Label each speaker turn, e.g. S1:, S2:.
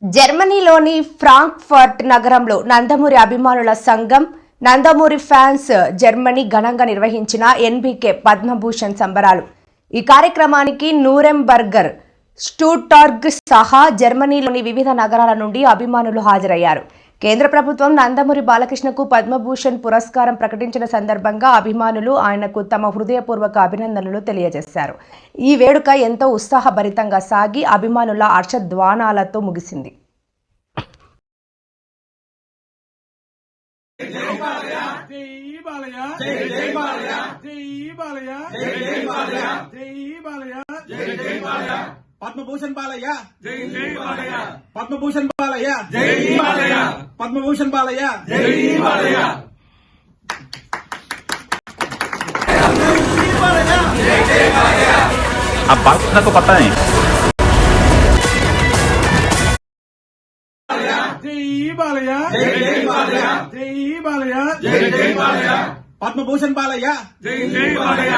S1: జర్మనీలోని Frankfurt నగరంలో నందమూరి అభిమానుల సంఘం నందమూరి ఫ్యాన్స్ జర్మనీ ఘనంగా నిర్వహించిన ఎన్బీకే పద్మభూషణ్ సంబరాలు. ఈ కార్యక్రమానికి నూరెంబర్గర్, స్టూట్గార్ట్ సహా జర్మనీలోని వివిధ నగరాల నుండి అభిమానులు హాజరయ్యారు. కేంద్ర ప్రభుత్వం నందమూరి బాలకృష్ణకు పద్మభూషణ్ పురస్కారం ప్రకటించిన సందర్భంగా అభిమానులు ఆయనకు తమ హృదయపూర్వక అభినందనలు తెలియజేశారు. ఈ వేడుక ఎంతో ఉత్సాహభరితంగా సాగి అభిమానుల హర్షధ్వానాలతో ముగిసింది.
S2: పద్మభూషణ్ బాలయ్య, జై జై బాలయ్య. పద్మభూషణ్ బాలయ్య, జై జై బాలయ్య. పద్మభూషణ్ బాలయ్య, జై జై బాలయ్య.
S3: आप बालकृष्ण को पता है?
S2: జై బాలయ్య, జై జై బాలయ్య. జై బాలయ్య, జై జై బాలయ్య. పద్మభూషణ్ బాలయ్య, జై జై బాలయ్య.